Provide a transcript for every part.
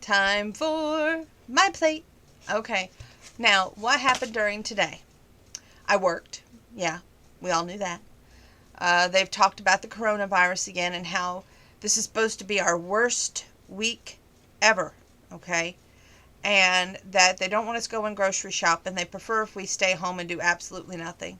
Time for my plate. Okay. Now, what happened during today? I worked. Yeah, we all knew that. They've talked about the coronavirus again and how this is supposed to be our worst week ever. Okay. And that they don't want us going grocery shop and they prefer if we stay home and do absolutely nothing.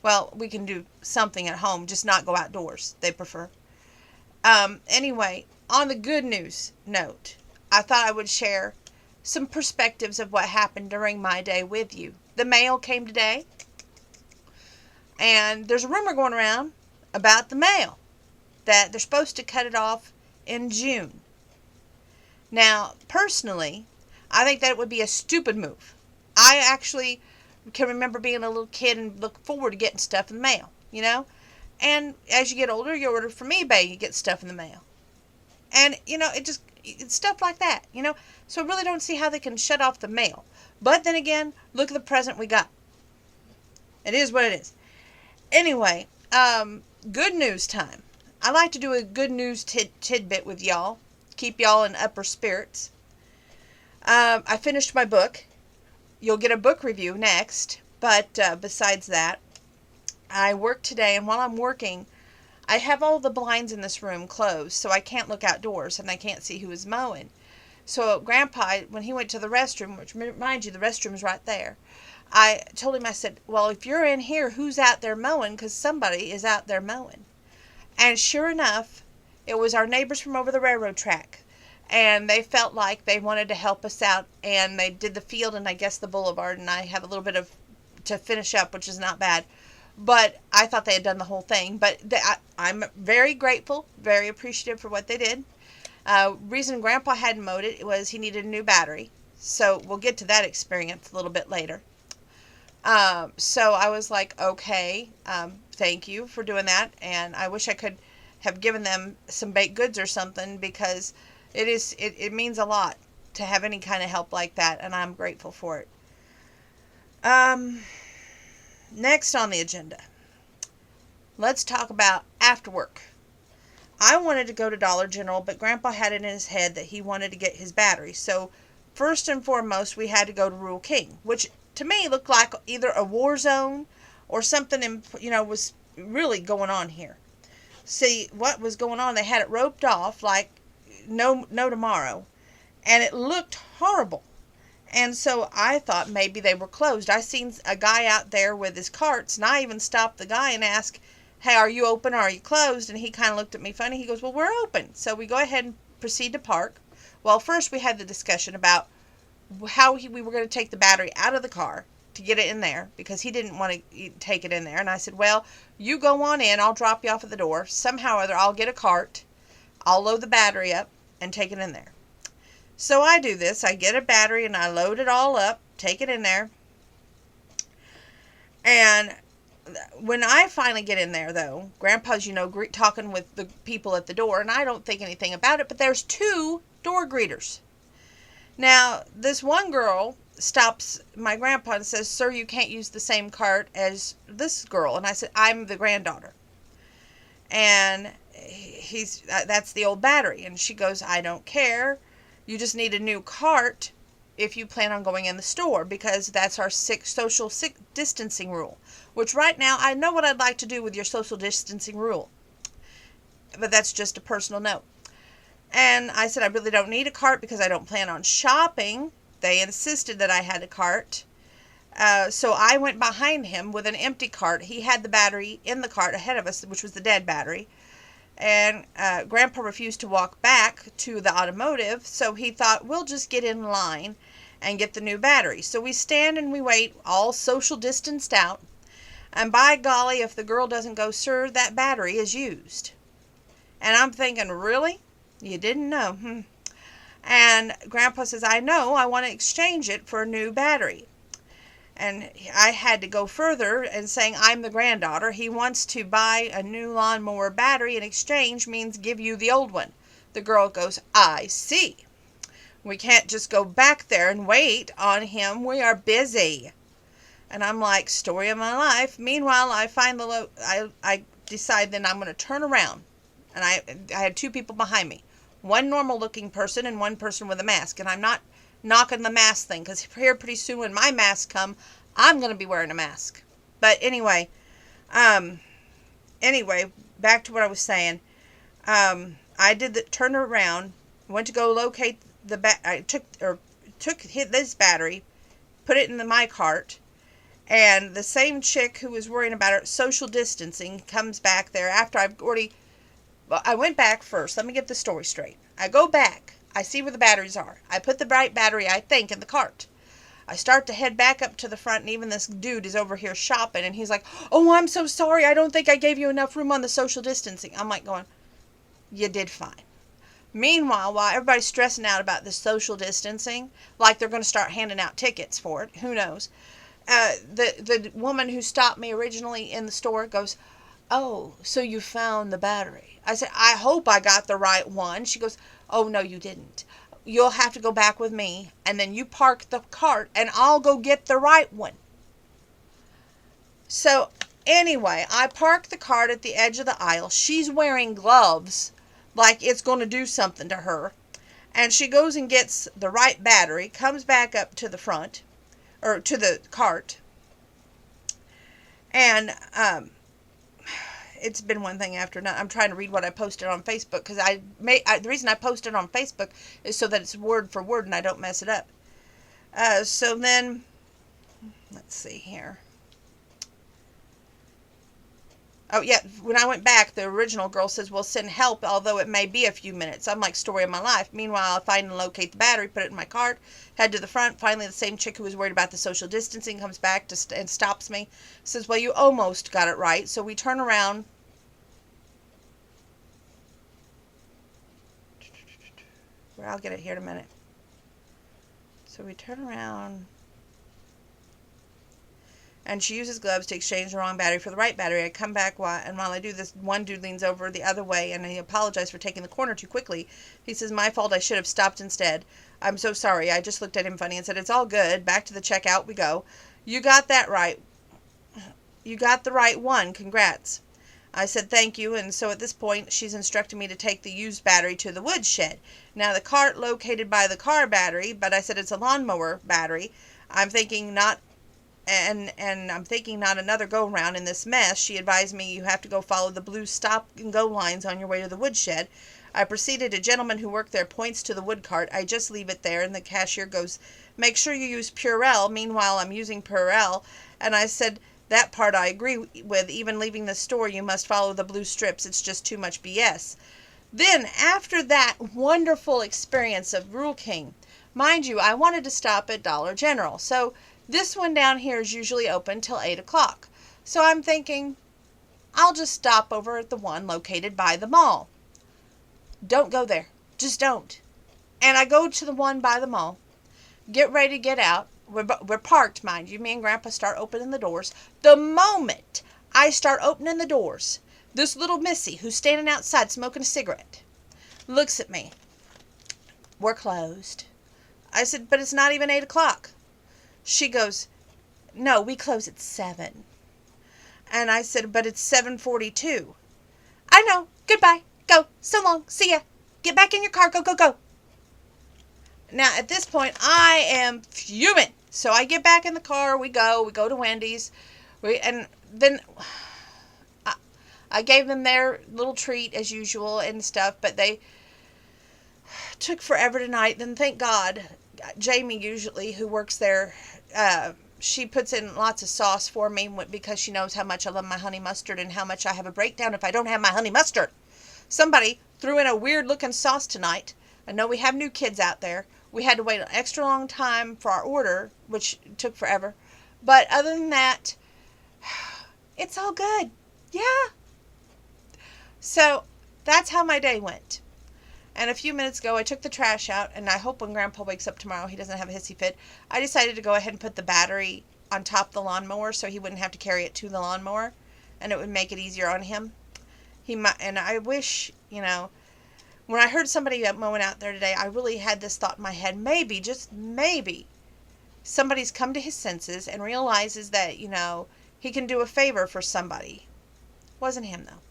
Well, we can do something at home, just not go outdoors. They prefer. Anyway, on the good news note, I thought I would share some perspectives of what happened during my day with you. The mail came today, and there's a rumor going around about the mail that they're supposed to cut it off in June. Now, personally, I think that it would be a stupid move. I actually can remember being a little kid and look forward to getting stuff in the mail, you know? And as you get older, you order from eBay, you get stuff in the mail. And, it's stuff like that, So I really don't see how they can shut off the mail. But then again, look at the present we got. It is what it is. Anyway, good news time. I like to do a good news tidbit with y'all. Keep y'all in upper spirits. I finished my book. You'll get a book review next. But besides that, I worked today, and while I'm working, I have all the blinds in this room closed, so I can't look outdoors, and I can't see who is mowing. So Grandpa, when he went to the restroom, which, mind you, the restroom's right there, I told him, I said, well, if you're in here, who's out there mowing? Because somebody is out there mowing. And sure enough, it was our neighbors from over the railroad track. And they felt like they wanted to help us out, and they did the field and I guess the boulevard, and I have a little bit of to finish up, which is not bad. But I thought they had done the whole thing. But I'm very grateful, very appreciative for what they did. Reason Grandpa hadn't mowed it was he needed a new battery. So we'll get to that experience a little bit later. So I was like, okay, thank you for doing that. And I wish I could have given them some baked goods or something, because it means a lot to have any kind of help like that. And I'm grateful for it. Next on the agenda, let's talk about after work. I wanted to go to Dollar General, but Grandpa had it in his head that he wanted to get his battery. So first and foremost, we had to go to Rural King, which to me looked like either a war zone or something, was really going on here. See, what was going on, they had it roped off like no tomorrow, and it looked horrible. And so I thought maybe they were closed. I seen a guy out there with his carts, and I even stopped the guy and asked, hey, are you open or are you closed? And he kind of looked at me funny. He goes, well, we're open. So we go ahead and proceed to park. Well, first we had the discussion about how we were going to take the battery out of the car to get it in there, because he didn't want to take it in there. And I said, well, you go on in. I'll drop you off at the door. Somehow or other, I'll get a cart. I'll load the battery up and take it in there. So I do this. I get a battery and I load it all up, take it in there. And when I finally get in there, though, Grandpa's, talking with the people at the door, and I don't think anything about it, but there's 2 door greeters. Now, this one girl stops my grandpa and says, sir, you can't use the same cart as this girl. And I said, I'm the granddaughter. And that's the old battery. And she goes, I don't care. You just need a new cart if you plan on going in the store, because that's our social distancing rule. Which right now, I know what I'd like to do with your social distancing rule. But that's just a personal note. And I said, I really don't need a cart because I don't plan on shopping. They insisted that I had a cart. So I went behind him with an empty cart. He had the battery in the cart ahead of us, which was the dead battery. And Grandpa refused to walk back to the automotive, so he thought, we'll just get in line and get the new battery. So we stand and we wait, all social distanced out. And by golly, if the girl doesn't go, sir, that battery is used. And I'm thinking, really? You didn't know? And Grandpa says, I know, I want to exchange it for a new battery. And I had to go further and saying, I'm the granddaughter. He wants to buy a new lawnmower battery in exchange means give you the old one. The girl goes, I see. We can't just go back there and wait on him. We are busy. And I'm like, story of my life. Meanwhile, I find I decide then I'm going to turn around. And I had 2 people behind me. One normal looking person and one person with a mask. And I'm not knocking the mask thing, because here pretty soon when my masks come, I'm going to be wearing a mask. But anyway, back to what I was saying. I turned around, went to go locate I hit this battery, put it in my cart, and the same chick who was worrying about her social distancing comes back there after I went back first. Let me get the story straight. I go back. I see where the batteries are. I put the bright battery, I think, in the cart. I start to head back up to the front, and even this dude is over here shopping, and he's like, "Oh, I'm so sorry. I don't think I gave you enough room on the social distancing." I'm like going, "You did fine." Meanwhile, while everybody's stressing out about this social distancing, like they're going to start handing out tickets for it, who knows, the woman who stopped me originally in the store goes, "Oh, so you found the battery?" I said, "I hope I got the right one." She goes, "Oh, no, you didn't. You'll have to go back with me, and then you park the cart, and I'll go get the right one." So, anyway, I park the cart at the edge of the aisle. She's wearing gloves, like it's going to do something to her. And she goes and gets the right battery, comes back up to the front, or to the cart, and it's been one thing after another. I'm trying to read what I posted on Facebook, because the reason I posted on Facebook is so that it's word for word and I don't mess it up. So then, let's see here. Oh, yeah, when I went back, the original girl says, "We'll send help, although it may be a few minutes." I'm like, story of my life. Meanwhile, I find and locate the battery, put it in my cart, head to the front. Finally, the same chick who was worried about the social distancing comes back and stops me. Says, "Well, you almost got it right." So we turn around. Well, I'll get it here in a minute. So we turn around, and she uses gloves to exchange the wrong battery for the right battery. I come back, and while I do this, one dude leans over the other way, and he apologized for taking the corner too quickly. He says, "My fault, I should have stopped instead. I'm so sorry." I just looked at him funny and said, "It's all good. Back to the checkout we go. You got that right. You got the right one. Congrats." I said, "Thank you," and so at this point, she's instructing me to take the used battery to the woodshed. Now, the cart located by the car battery, but I said it's a lawnmower battery. I'm thinking not another go-round in this mess. She advised me, "You have to go follow the blue stop-and-go lines on your way to the woodshed." I proceeded. A gentleman who worked there points to the wood cart. I just leave it there, and the cashier goes, "Make sure you use Purell." Meanwhile, I'm using Purell, and I said, "That part I agree with. Even leaving the store, you must follow the blue strips. It's just too much BS." Then, after that wonderful experience of Rural King, mind you, I wanted to stop at Dollar General. So this one down here is usually open till 8 o'clock. So I'm thinking, I'll just stop over at the one located by the mall. Don't go there. Just don't. And I go to the one by the mall, get ready to get out. We're parked, mind you. Me and Grandpa start opening the doors. The moment I start opening the doors, this little missy who's standing outside smoking a cigarette looks at me. "We're closed." I said, "But it's not even 8 o'clock. She goes, "No, we close at 7. And I said, "But it's 7:42. "I know. Goodbye. Go. So long. See ya. Get back in your car. Go, go, go." Now, at this point, I am fuming. So I get back in the car. We go to Wendy's. And then I gave them their little treat as usual and stuff, but they took forever tonight. Then thank God, Jamie usually, who works there, she puts in lots of sauce for me because she knows how much I love my honey mustard and how much I have a breakdown if I don't have my honey mustard. Somebody threw in a weird looking sauce tonight. I know we have new kids out there. We had to wait an extra long time for our order, which took forever. But other than that, it's all good. Yeah. So that's how my day went. And a few minutes ago, I took the trash out, and I hope when Grandpa wakes up tomorrow, he doesn't have a hissy fit. I decided to go ahead and put the battery on top of the lawnmower so he wouldn't have to carry it to the lawnmower, and it would make it easier on him. And I wish, when I heard somebody mowing out there today, I really had this thought in my head, maybe, just maybe, somebody's come to his senses and realizes that, he can do a favor for somebody. Wasn't him, though.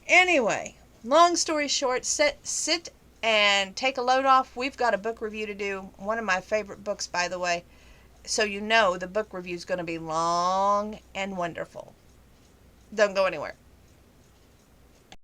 Anyway, long story short, sit and take a load off. We've got a book review to do. One of my favorite books, by the way. So you know the book review is going to be long and wonderful. Don't go anywhere.